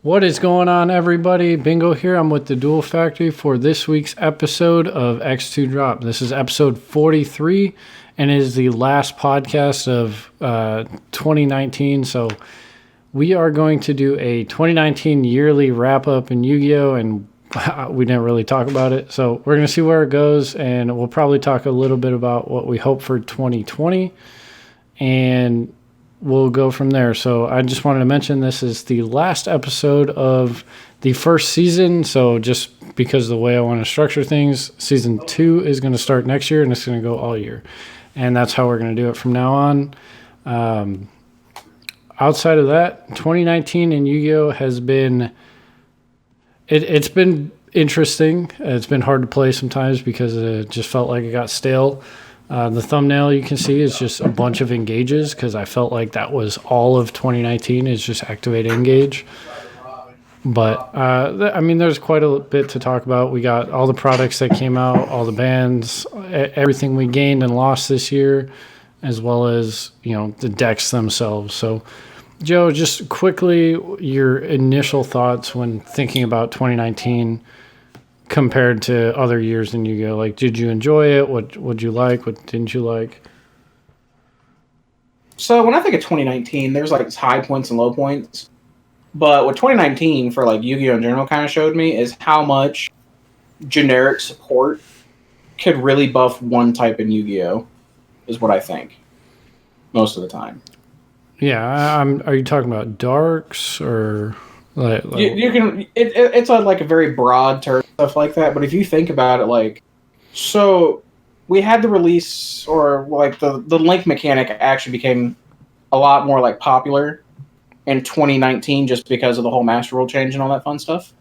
What is going on, everybody? Bingo here. I'm with the Duel Factory for this week's episode of X2 Drop. This is episode 43, and it is the last podcast of 2019. So we are going to do a 2019 yearly wrap-up in Yu-Gi-Oh! And we didn't really talk about it. So we're going to see where it goes, and we'll probably talk a little bit about what we hope for 2020. And we'll go from there. So I just wanted to mention this is the last episode of the first season. So just because of the way I want to structure things, season 2 is going to start next year and it's going to go all year. And that's how we're going to do it from now on. Outside of that, 2019 in Yu-Gi-Oh! Has been, it's been interesting. It's been hard to play sometimes because it just felt like it got stale. The thumbnail you can see is just a bunch of engages because I felt like that was all of 2019 is just activate engage. But, there's quite a bit to talk about. We got all the products that came out, all the bans, everything we gained and lost this year, as well as, the decks themselves. So, Joe, just quickly, your initial thoughts when thinking about 2019 compared to other years in Yu-Gi-Oh! Like, did you enjoy it? What would you like? What didn't you like? So when I think of 2019, there's like high points and low points. But what 2019 for like Yu-Gi-Oh! In general kind of showed me is how much generic support could really buff one type in Yu-Gi-Oh! Is what I think most of the time. Yeah, are you talking about darks or like you can? It's like a very broad term, stuff like that. But if you think about it, so we had the release or like the link mechanic actually became a lot more like popular in 2019 just because of the whole master rule change and all that fun stuff.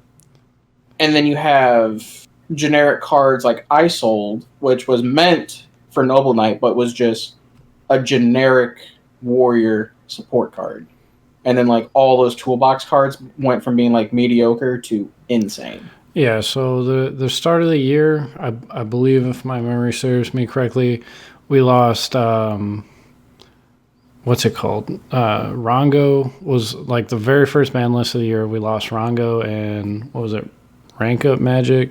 And then you have generic cards like Isold, which was meant for Noble Knight, but was just a generic warrior support card. And then like all those toolbox cards went from being like mediocre to insane. Yeah, so the start of the year, I believe if my memory serves me correctly, we lost what's it called? Rongo was like the very first ban list of the year. We lost Rongo and what was it? Rank Up Magic.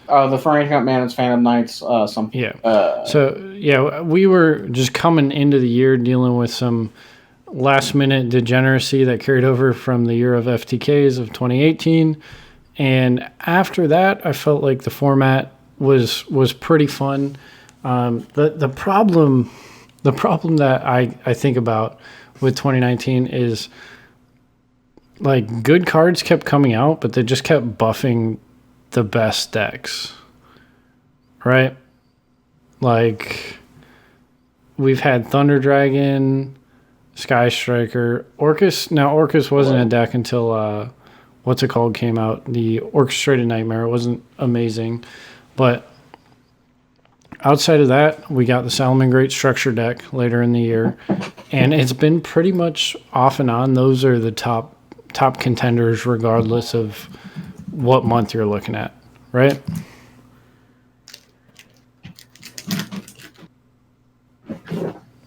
The Rank Up Man is Phantom Knights. Something. Yeah. So we were just coming into the year dealing with some last minute degeneracy that carried over from the year of FTKs of 2018. And after that, I felt like the format was pretty fun. The problem that I think about with 2019 is like good cards kept coming out, but they just kept buffing the best decks, right? Like we've had Thunder Dragon, Sky Striker, Orcus. Now Orcus wasn't a deck until what's it called came out. The Orchestrated Nightmare. It wasn't amazing, but outside of that, we got the Salamangreat structure deck later in the year, and it's been pretty much off and on. Those are the top contenders, regardless of what month you're looking at, right?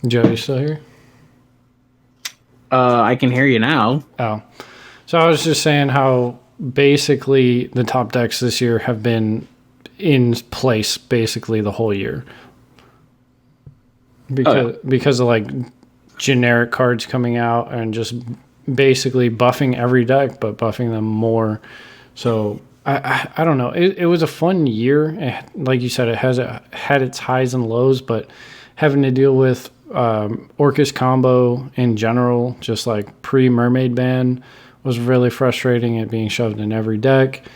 Joe, you still here? I can hear you now. Oh. So I was just saying how basically the top decks this year have been in place basically the whole year. Because of like generic cards coming out and just basically buffing every deck, but buffing them more. So I don't know. It was a fun year. Like you said, it had its highs and lows, but having to deal with Orcus combo in general, just like pre-Mermaid ban, was really frustrating. It being shoved in every deck.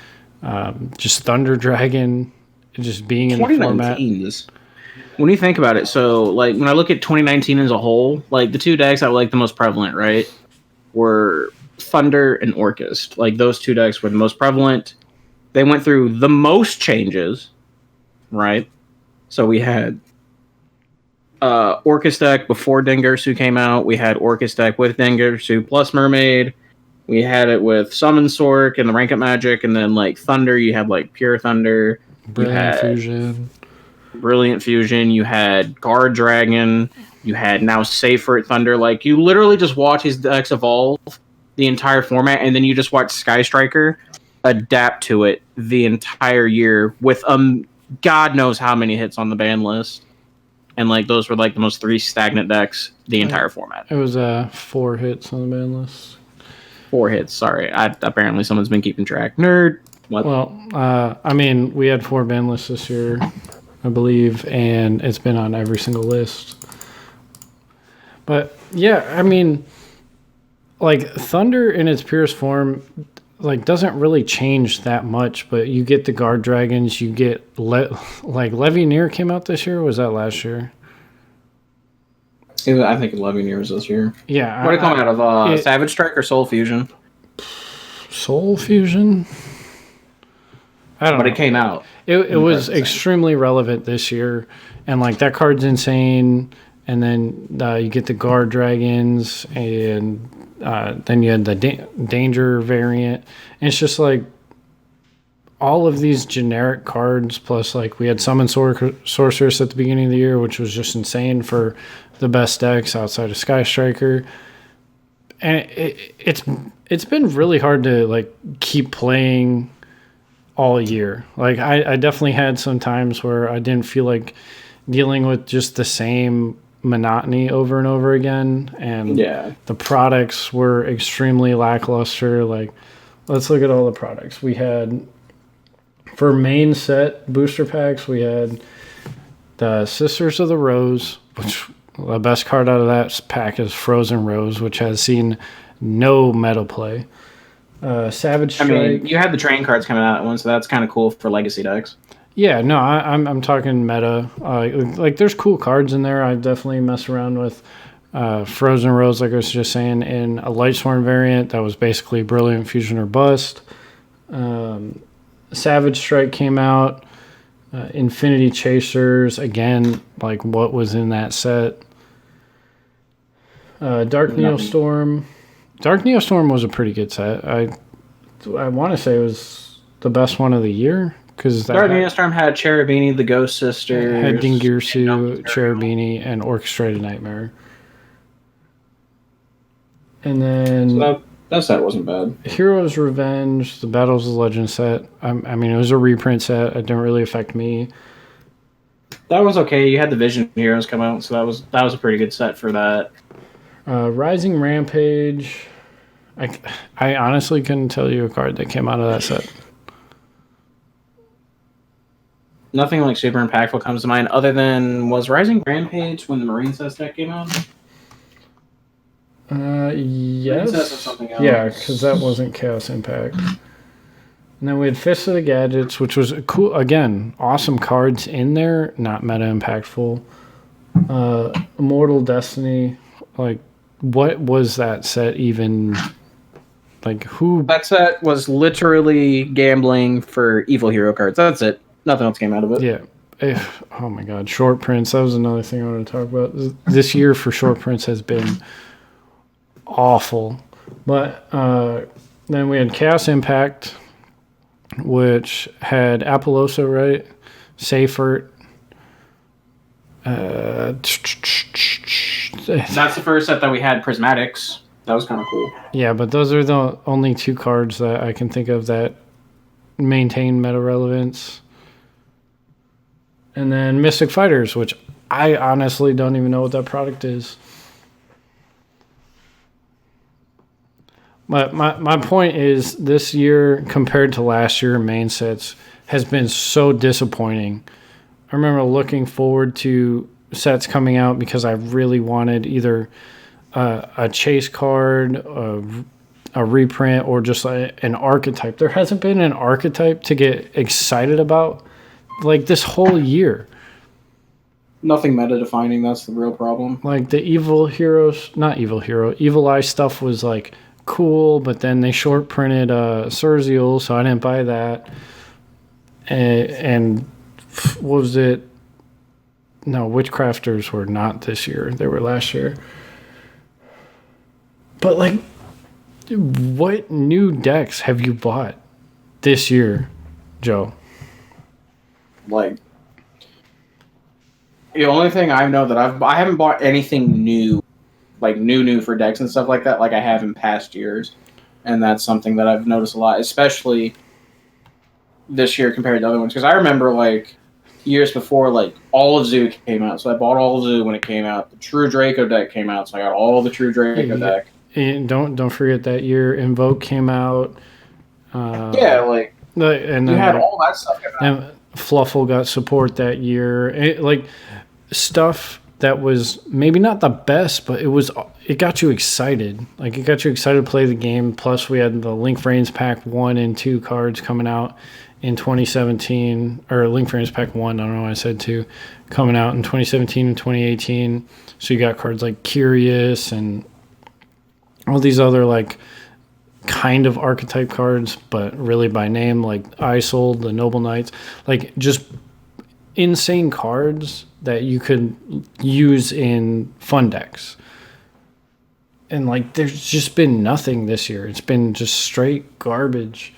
Just Thunder Dragon, just being in the format. When you think about it, so like when I look at 2019 as a whole, like the two decks that were like the most prevalent, right, were Thunder and Orcus. Like those two decks were the most prevalent. They went through the most changes, right? So we had Orcus deck before Dengersu came out. We had Orcus deck with Dengersu plus Mermaid. We had it with Summon Sork and the Rank Up Magic, and then like Thunder, you had like Pure Thunder, Brilliant Fusion, you had Guard Dragon, you had now Safer Thunder. Like you literally just watch his decks evolve the entire format, and then you just watch Sky Striker adapt to it the entire year with God knows how many hits on the ban list. And like those were like the most 3 stagnant decks the entire format. It was 4 hits on the ban list. 4 hits. Sorry, apparently someone's been keeping track. Nerd. What? Well, I mean, we had 4 ban lists this year, I believe, and it's been on every single list. But yeah, I mean, like Thunder in its purest form, like doesn't really change that much. But you get the guard dragons, you get like Levineer came out this year. Or was that last year? I think Levineer was this year. Yeah. What did it come out of? Savage Strike or Soul Fusion? Soul Fusion. I don't know. But it came out. It was extremely relevant this year, and like that card's insane. And then you get the guard dragons, and then you had the danger variant. And it's just like all of these generic cards, plus like we had Summon Sorceress at the beginning of the year, which was just insane for the best decks outside of Sky Striker. And it's been really hard to like keep playing all year. Like I definitely had some times where I didn't feel like dealing with just the same monotony over and over again, and the products were extremely lackluster. Like, let's look at all the products we had for main set booster packs. We had the Sisters of the Rose, which the best card out of that pack is Frozen Rose, which has seen no meta play. Savage Strike. I mean, you had the train cards coming out at once, so that's kind of cool for legacy decks. Yeah, no, I'm talking meta. Like, there's cool cards in there. I definitely mess around with Frozen Rose, like I was just saying, in a Lightsworn variant that was basically Brilliant Fusion or Bust. Savage Strike came out. Infinity Chasers, again, like what was in that set. Dark Neostorm. Dark Neostorm was a pretty good set. I want to say it was the best one of the year. Dark Neostorm had Cherubini, the Ghost Sisters. Had Dingirsu, Cherubini, and Orchestrated Nightmare. And then... So that set wasn't bad. Heroes Revenge, the Battles of Legend set. I mean, it was a reprint set. It didn't really affect me. That was okay. You had the Vision Heroes come out, so that was a pretty good set for that. Rising Rampage. I honestly couldn't tell you a card that came out of that set. Nothing like super impactful comes to mind other than, was Rising Rampage when the Marine Cess deck came out? Yes. Yeah, because that wasn't Chaos Impact. And then we had Fist of the Gadgets, which was cool. Again, awesome cards in there, not meta impactful. Immortal Destiny, like, what was that set even? Like, who? That set was literally gambling for evil hero cards. That's it. Nothing else came out of it. Yeah. Oh my God. Short prints. That was another thing I wanted to talk about. This year for short prints has been awful. But then we had Chaos Impact, which had Apollosa, right? Seifert. That's the first set that we had Prismatics. That was kind of cool. Yeah, but those are the only 2 cards that I can think of that maintain meta relevance. And then Mystic Fighters, which I honestly don't even know what that product is. But my point is, this year compared to last year, main sets has been so disappointing. I remember looking forward to sets coming out because I really wanted either a chase card, a reprint, or just an archetype. There hasn't been an archetype to get excited about like this whole year. Nothing meta defining, that's the real problem. Like the Evil Eye stuff was like cool, but then they short printed Surzeal, so I didn't buy that. And what was it? No, Witchcrafters were not this year. They were last year. But like, what new decks have you bought this year, Joe? Like, the only thing I know that I haven't bought anything new, like new for decks and stuff like that, like I have in past years. and that's something that I've noticed a lot, especially this year compared to other ones. Because I remember like years before, like all of Zoo came out, so I bought all of Zoo when it came out. The True Draco deck came out, so I got all the True Draco deck. And don't forget that year Invoke came out. Yeah, like and you then, had all that stuff coming out. and Fluffle got support that year. Like stuff that was maybe not the best, but it got you excited. Like it got you excited to play the game. Plus, we had the Link Frames Pack 1 and 2 cards coming out in 2017, or Link Frames Pack 1. I don't know why I said 2, coming out in 2017 and 2018. So you got cards like Curious and all these other like kind of archetype cards, but really by name, like Isold, the Noble Knights, like just insane cards that you could use in fun decks. And like there's just been nothing this year. It's been just straight garbage.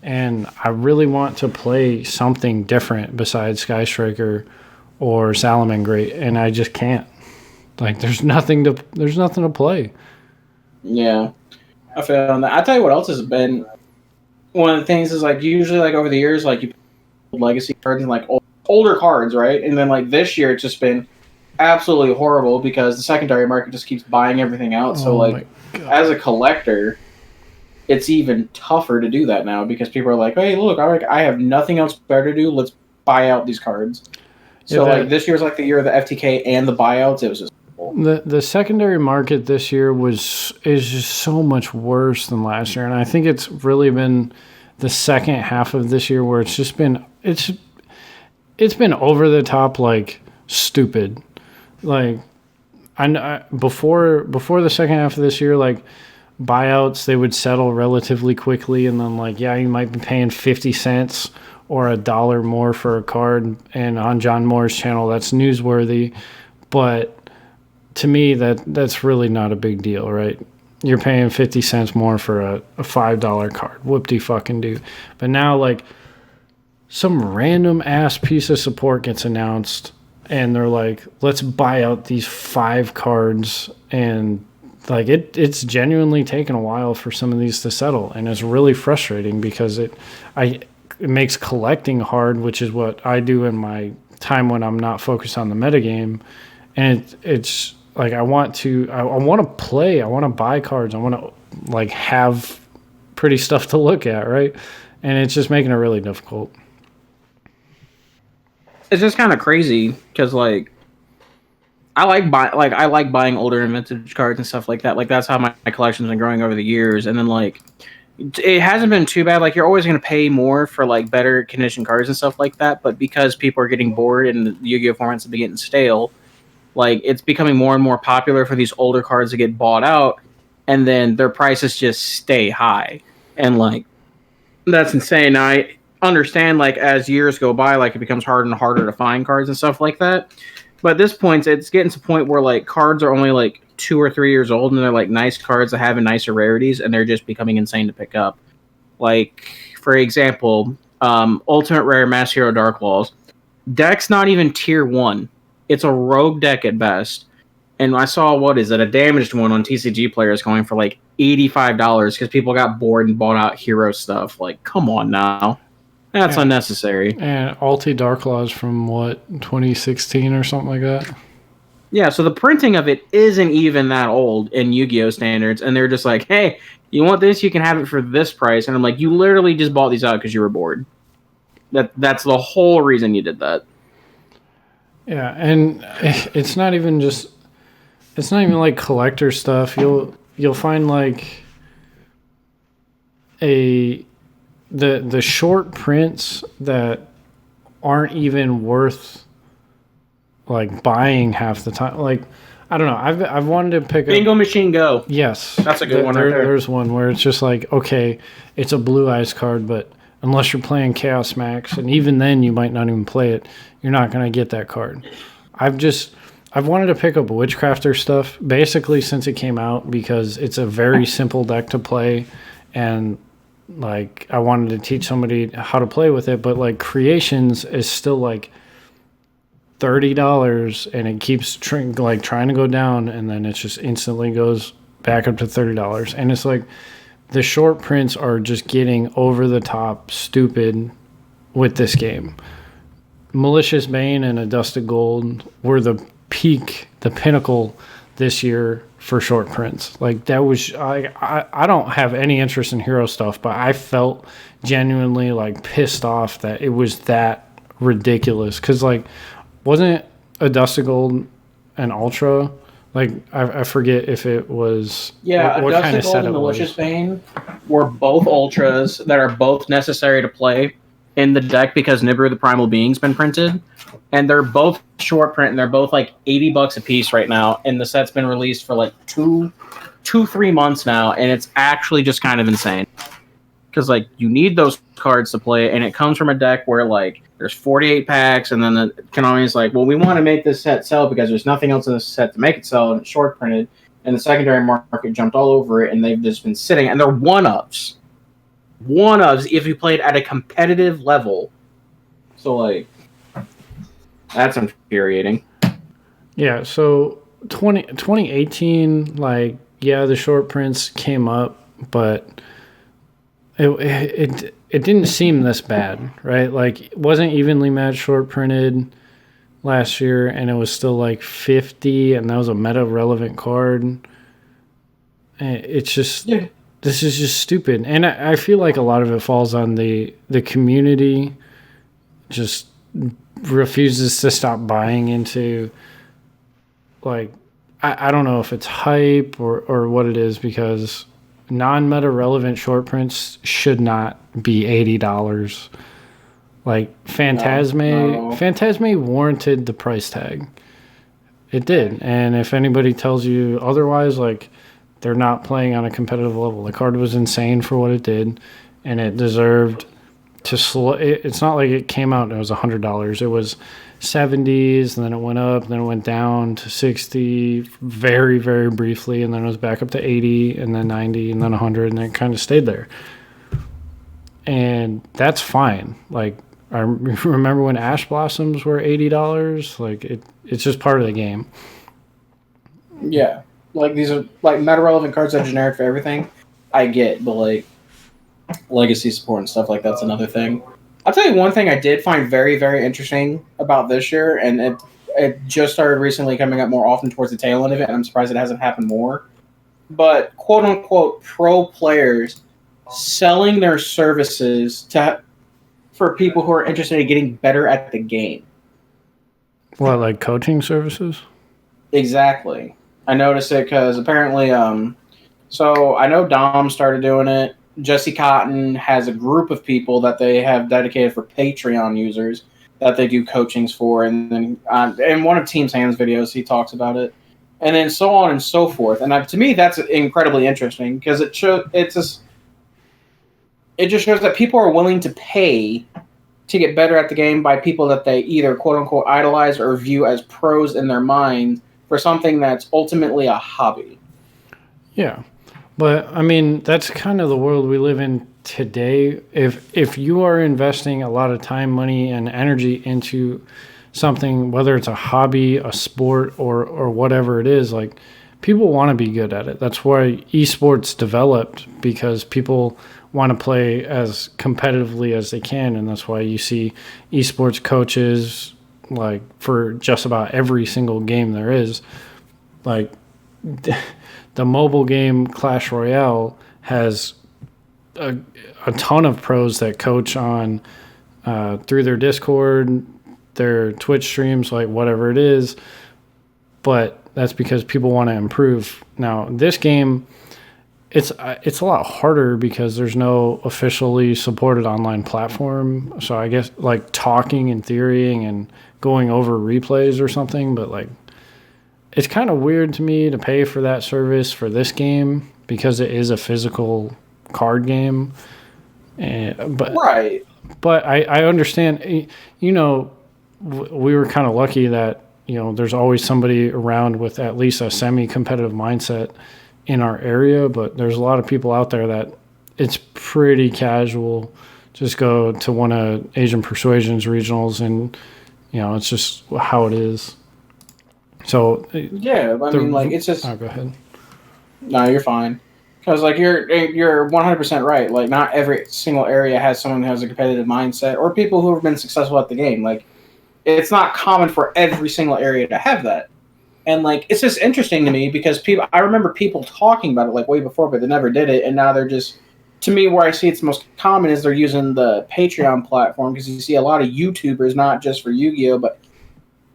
And I really want to play something different besides Sky Striker or Salamangreat, and I just can't. Like there's nothing to play. Yeah, I feel on that. I tell you what else has been one of the things is like usually like over the years like you put legacy cards and like older cards, right? And then like this year it's just been absolutely horrible because the secondary market just keeps buying everything out. So like as a collector, it's even tougher to do that now because people are like, hey, look, I have nothing else better to do. Let's buy out these cards. So like this year's like the year of the FTK and the buyouts. It was just the secondary market this year is just so much worse than last year, and I think it's really been the second half of this year where it's just been it's been over the top like stupid. Like before the second half of this year, like buyouts they would settle relatively quickly, and then like you might be paying 50 cents or $1 more for a card, and on John Moore's channel that's newsworthy, but to me, that's really not a big deal, right? You're paying 50 cents more for a $5 card. Whoop-de-fucking-do. But now, like, some random ass piece of support gets announced, and they're like, let's buy out these 5 cards, and, like, it's genuinely taken a while for some of these to settle, and it's really frustrating because it makes collecting hard, which is what I do in my time when I'm not focused on the metagame, and it's like I want to play, I want to buy cards, I want to like have pretty stuff to look at, right? And it's just making it really difficult. It's just kind of crazy because like I like buying older and vintage cards and stuff like that. Like that's how my collection's been growing over the years, and then like it hasn't been too bad. Like you're always going to pay more for like better condition cards and stuff like that, but because people are getting bored and the Yu-Gi-Oh formats have been getting stale, like it's becoming more and more popular for these older cards to get bought out, and then their prices just stay high. And like that's insane. Now, I understand like as years go by, like it becomes harder and harder to find cards and stuff like that. But at this point, it's getting to the point where like cards are only like 2 or 3 years old, and they're like nice cards that have nicer rarities, and they're just becoming insane to pick up. Like for example, Ultimate Rare Mass Hero Dark Walls deck's not even tier 1. It's a rogue deck at best. And I saw, a damaged one on TCG Players going for like $85 because people got bored and bought out hero stuff. Like, come on now. That's unnecessary. And Alti Dark Laws from, 2016 or something like that? Yeah, so the printing of it isn't even that old in Yu-Gi-Oh! Standards. And they're just like, hey, you want this? You can have it for this price. And I'm like, you literally just bought these out because you were bored. That's the whole reason you did that. Yeah, and it's not even like collector stuff. You'll find like the short prints that aren't even worth like buying half the time. Like I don't know. I've wanted to pick up Bingo Machine Go. Yes, that's a good one. Right there. There's one where it's just like, okay, it's a Blue Eyes card, but unless you're playing Chaos Max, and even then you might not even play it, you're not going to get that card. I've wanted to pick up Witchcrafter stuff basically since it came out because it's a very simple deck to play, and like I wanted to teach somebody how to play with it, but like Creations is still like $30 and it keeps trying to go down, and then it just instantly goes back up to $30, and it's like the short prints are just getting over the top stupid with this game. Malicious Bane and a Dusted Gold were the pinnacle this year for short prints. Like that was I don't have any interest in hero stuff, but I felt genuinely like pissed off that it was that ridiculous. Cause like wasn't a Dusted Gold an ultra? Like I forget if it was what kind of set and Malicious Bane were both ultras that are both necessary to play in the deck because Nibiru the Primal Being's been printed. And they're both short print, and they're both like $80 a piece right now. And the set's been released for like 3 months now, and it's actually just kind of insane. Because like you need those cards to play, and it comes from a deck where like there's 48 packs, and then the Konami's like, well, we want to make this set sell because there's nothing else in this set to make it sell, and it's short printed. And the secondary market jumped all over it, and they've just been sitting, and they're one-ofs. One-ofs if you played at a competitive level. So like. That's infuriating. Yeah, so 2018, like, yeah, the short prints came up, but it didn't seem this bad, right? Like, it wasn't evenly matched short printed last year, and it was still like 50, and that was a meta-relevant card. It's just, This is just stupid. And I feel like a lot of it falls on the community just refuses to stop buying into, like, I don't know if it's hype or what it is, because non-meta relevant short prints should not be $80. Like Phantasme warranted the price tag. It did. And if anybody tells you otherwise, like, they're not playing on a competitive level. The card was insane for what it did, and it deserved to slow. It's not like it came out and it was $100. It was 70s, and then it went up, and then it went down to 60 very, very briefly, and then it was back up to 80, and then 90, and then 100, and then it kind of stayed there. And that's fine. Like, I remember when Ash Blossoms were $80. Like, it's just part of the game. Yeah. Like, these are, like, meta-relevant cards that are generic for everything. I get, but, like, legacy support and stuff like that's another thing. I'll tell you one thing I did find very, very interesting about this year, and it just started recently coming up more often towards the tail end of it, and I'm surprised it hasn't happened more. But quote-unquote pro players selling their services for people who are interested in getting better at the game. What, like coaching services? Exactly. I noticed it because apparently, so I know Dom started doing it. Jesse Cotton has a group of people that they have dedicated for Patreon users that they do coachings for, and then in one of Team's Hands videos, he talks about it, and then so on and so forth. And to me, that's incredibly interesting because it just shows that people are willing to pay to get better at the game by people that they either quote unquote idolize or view as pros in their mind for something that's ultimately a hobby. Yeah. But, I mean, that's kind of the world we live in today. If you are investing a lot of time, money, and energy into something, whether it's a hobby, a sport, or whatever it is, like, people want to be good at it. That's why esports developed, because people want to play as competitively as they can, and that's why you see esports coaches, like, for just about every single game there is. Like, the mobile game Clash Royale has a ton of pros that coach on through their Discord, their Twitch streams, like whatever it is. But that's because people want to improve. Now, this game, it's a lot harder because there's no officially supported online platform. So I guess like talking and theorying and going over replays or something, but like, it's kind of weird to me to pay for that service for this game because it is a physical card game. But I understand, you know, we were kind of lucky that, you know, there's always somebody around with at least a semi-competitive mindset in our area, but there's a lot of people out there that it's pretty casual. Just go to one of Asian Persuasion's regionals and, you know, it's just how it is. So yeah, I mean, like, it's just. Oh, go ahead. No, you're fine. Because like you're 100% right. Like not every single area has someone who has a competitive mindset or people who have been successful at the game. Like it's not common for every single area to have that. And like it's just interesting to me because I remember people talking about it like way before, but they never did it, and now they're just to me where I see it's most common is they're using the Patreon platform because you see a lot of YouTubers, not just for Yu-Gi-Oh, but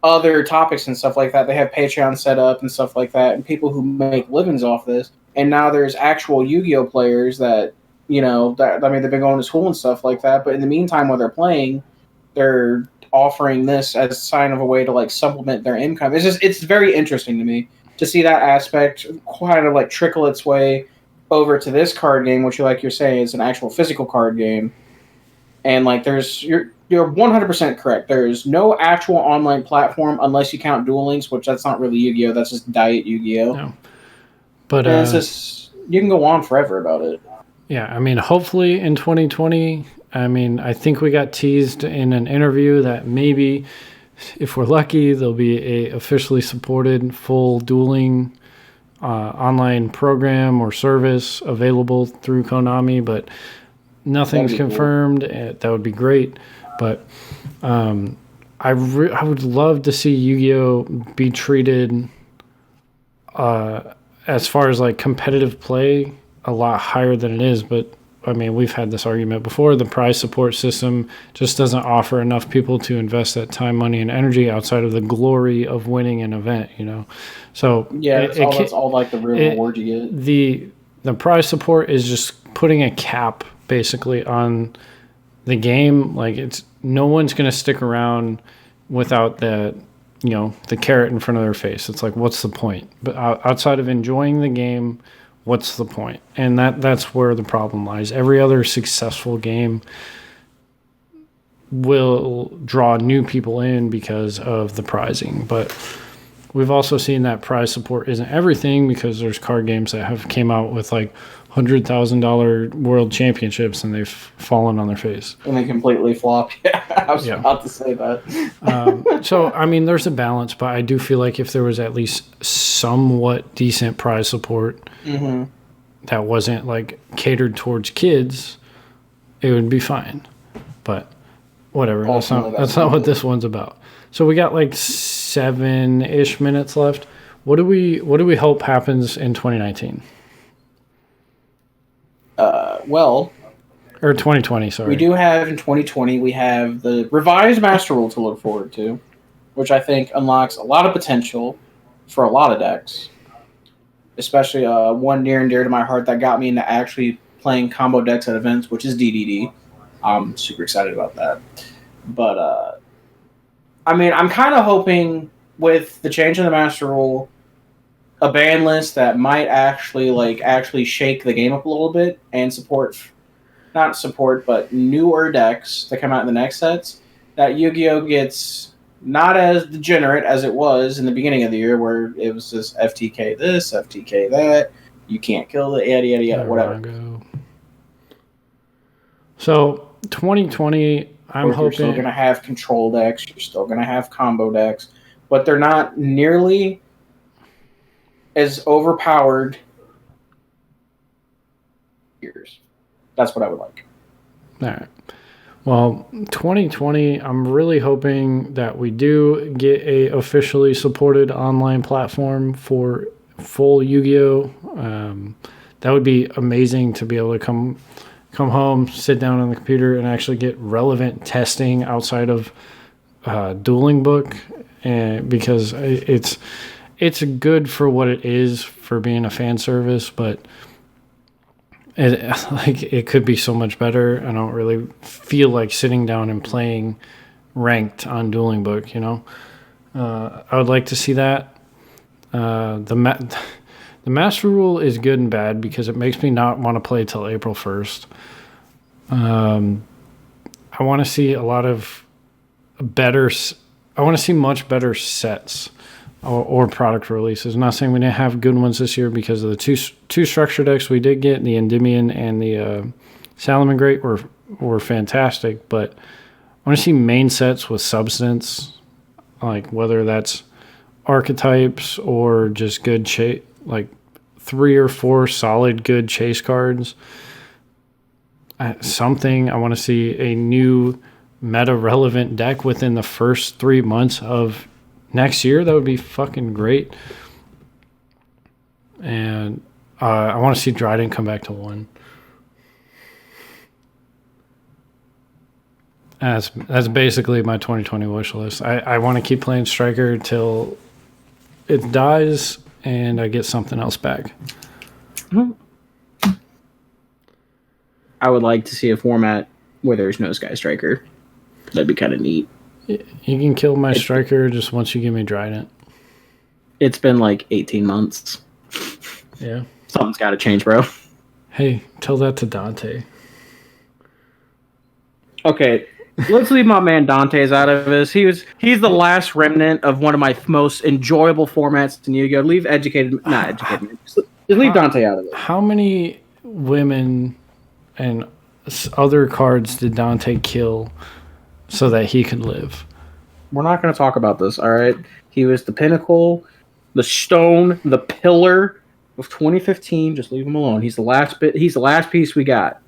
other topics and stuff like that. They have Patreon set up and stuff like that, and people who make livings off this. And now there's actual Yu-Gi-Oh players that that I mean they've been going to school and stuff like that. But in the meantime, while they're playing, they're offering this as a sign of a way to like supplement their income. It's very interesting to me to see that aspect kind of like trickle its way over to this card game, which you're saying is an actual physical card game. And like you're 100% correct. There's no actual online platform unless you count Duel Links, which that's not really Yu-Gi-Oh. That's just Diet Yu-Gi-Oh. No. But and it's just you can go on forever about it. Yeah, I mean, hopefully in 2020. I mean, I think we got teased in an interview that maybe, if we're lucky, there'll be a officially supported full dueling online program or service available through Konami, but nothing's confirmed. Cool. That would be great. But I would love to see Yu-Gi-Oh! Be treated as far as like competitive play a lot higher than it is, but I mean, we've had this argument before. The prize support system just doesn't offer enough people to invest that time, money, and energy outside of the glory of winning an event, So yeah, that's all like the real reward you get. The prize support is just putting a cap basically on the game. Like no one's going to stick around without the carrot in front of their face. It's like, what's the point? But outside of enjoying the game, what's the point? And that's where the problem lies. Every other successful game will draw new people in because of the prizing. But we've also seen that prize support isn't everything because there's card games that have came out with like $100,000 world championships and they've fallen on their face. And they completely flopped. Yeah, I was about to say that. So, I mean, there's a balance, but I do feel like if there was at least somewhat decent prize support that wasn't like catered towards kids, it would be fine. But whatever. That's not what this one's about. So we got like 7-ish minutes left. What do we hope happens in 2019? Or 2020, sorry. We do have in 2020, we have the revised Master Rule to look forward to, which I think unlocks a lot of potential for a lot of decks. Especially one near and dear to my heart that got me into actually playing combo decks at events, which is DDD. I'm super excited about that. But, I mean, I'm kind of hoping with the change in the Master Rule, a ban list that might actually shake the game up a little bit and but newer decks that come out in the next sets, that Yu-Gi-Oh! Gets not as degenerate as it was in the beginning of the year where it was just FTK this, FTK that, you can't kill the yada, whatever. So, 2020, I'm hoping... You're still going to have control decks, you're still going to have combo decks, but they're not nearly as overpowered years. That's what I would like. All right. Well, 2020, I'm really hoping that we do get a officially supported online platform for full Yu-Gi-Oh! That would be amazing to be able to come home, sit down on the computer, and actually get relevant testing outside of Dueling Book, and because it's good for what it is for being a fan service, but it could be so much better. I don't really feel like sitting down and playing ranked on Dueling Book, I would like to see that. The Master Rule is good and bad because it makes me not want to play till April 1st. I want to see I want to see much better sets or product releases. I'm not saying we didn't have good ones this year because of the two structure decks we did get, the Endymion and the Salamangreat were fantastic, but I want to see main sets with substance, like whether that's archetypes or just good shape, like 3 or 4 solid good chase cards. Something. I want to see a new meta relevant deck within the first 3 months of next year. That would be fucking great. And I want to see Dryden come back to 1. That's basically my 2020 wish list. I want to keep playing Striker till it dies and I get something else back. I would like to see a format where there's no Sky Striker. That'd be kind of neat. You can kill my Striker just once you give me Trident. It's been like 18 months. Yeah. Something's got to change, bro. Hey, tell that to Dante. Okay, let's leave my man Dante's out of this. He's the last remnant of one of my most enjoyable formats in Yu-Gi-Oh! Just leave Dante out of it. How many women and other cards did Dante kill so that he could live? We're not going to talk about this, all right? He was the pinnacle, the stone, the pillar of 2015. Just leave him alone. He's the last bit. He's the last piece we got.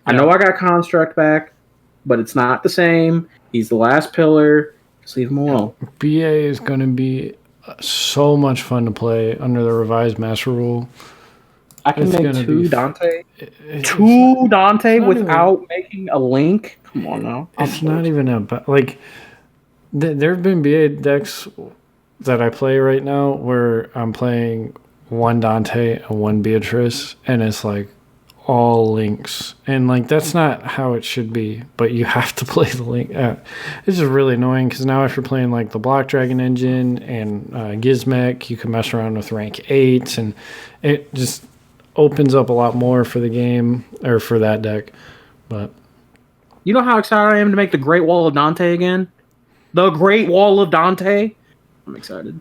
I know I got Construct back, but it's not the same. He's the last pillar. Just leave him alone. BA is going to be so much fun to play under the revised Master Rule. I can make two Dante. Without making a link. Come on now. It's not even about like. There have been BA decks that I play right now where I'm playing one Dante and one Beatrice, and it's like all links, and like that's not how it should be, but you have to play the link. It's just really annoying because now if you're playing like the Block Dragon engine and Gizmek, you can mess around with rank 8s, and it just opens up a lot more for the game or for that deck. But you know how excited I am to make the Great Wall of Dante again? The Great Wall of Dante? I'm excited.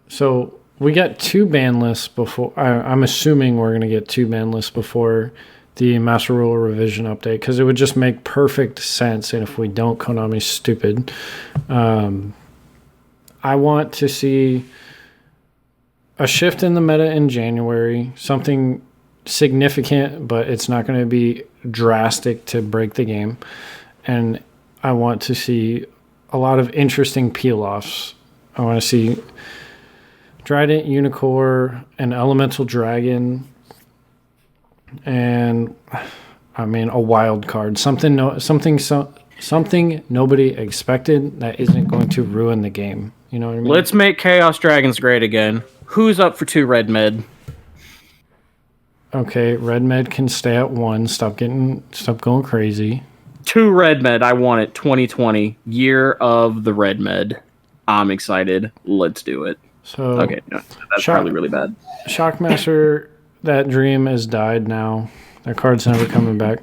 So we got 2 ban lists before. I'm assuming we're going to get 2 ban lists before the Master Rule revision update because it would just make perfect sense. And if we don't, Konami's stupid. I want to see a shift in the meta in January, something significant, but it's not going to be drastic to break the game. And I want to see a lot of interesting peel-offs. I want to see Trident, Unicorn, an Elemental Dragon, and I mean a wild card. Something nobody expected that isn't going to ruin the game. You know what I mean? Let's make Chaos Dragons great again. Who's up for 2 red med? Okay, red med can stay at 1. Stop going crazy. 2 red med. I want it. 2020, year of the red med. I'm excited. Let's do it. So okay, no, that's probably really bad. Shockmaster, that dream has died now. That card's never coming back.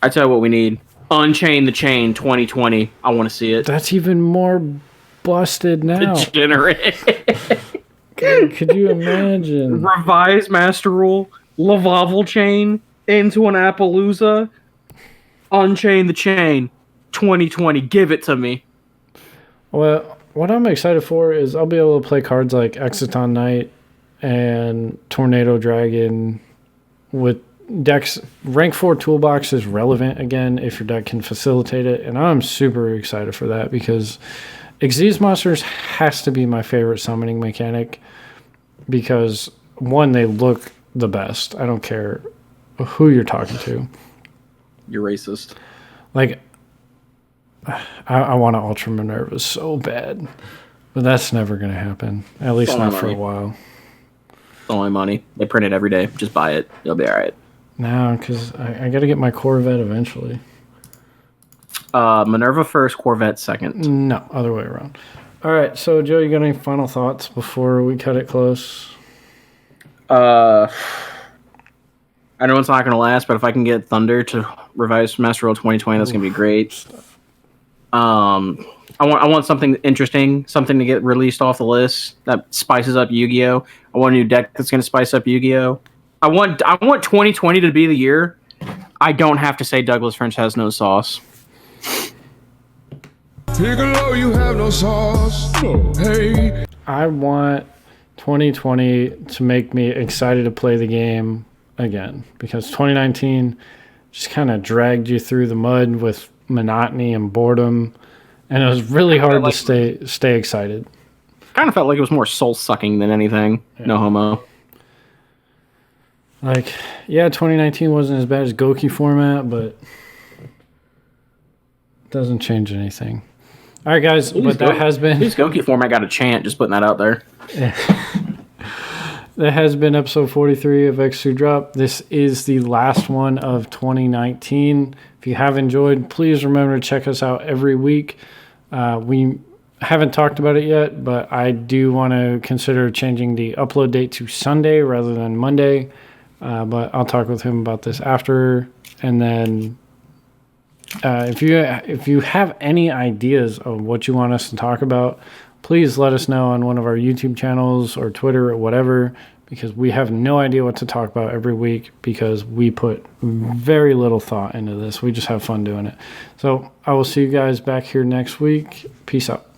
I tell you what we need. Unchain the Chain 2020. I want to see it. That's even more busted now. Degenerate. Could you imagine? Revised Master Rule. Lavavel Chain into an Appaloosa. Unchain the Chain 2020. Give it to me. Well, what I'm excited for is I'll be able to play cards like Exciton Knight and Tornado Dragon with decks. Rank 4 toolbox is relevant again if your deck can facilitate it, and I'm super excited for that because Xyz Monsters has to be my favorite summoning mechanic because, one, they look the best. I don't care who you're talking to. You're racist. Like, I want to Ultra Minerva so bad, but that's never going to happen. At least not for a while. It's only money. They print it every day. Just buy it. You'll be all right. No, because I got to get my Corvette eventually. Minerva first, Corvette second. No, other way around. All right, so Joe, you got any final thoughts before we cut it close? I know it's not going to last, but if I can get Thunder to revise Master Rule 2020, that's going to be great. I want something interesting, something to get released off the list that spices up Yu-Gi-Oh! I want a new deck that's going to spice up Yu-Gi-Oh! I want 2020 to be the year. I don't have to say Douglas French has no sauce. Piccolo, you have no sauce. Hey. I want 2020 to make me excited to play the game again, because 2019 just kind of dragged you through the mud with monotony and boredom, and it was really hard to stay excited. Kind of felt like it was more soul sucking than anything. Yeah. No homo. Like, yeah, 2019 wasn't as bad as Goki format, but it doesn't change anything. All right, guys, but that has been... This Goki format got a chant, just putting that out there. Yeah. That has been episode 43 of X2 Drop. This is the last one of 2019. If you have enjoyed, please remember to check us out every week. We haven't talked about it yet, but I do want to consider changing the upload date to Sunday rather than Monday. But I'll talk with him about this after. And then if you have any ideas of what you want us to talk about, please let us know on one of our YouTube channels or Twitter or whatever, because we have no idea what to talk about every week because we put very little thought into this. We just have fun doing it. So I will see you guys back here next week. Peace out.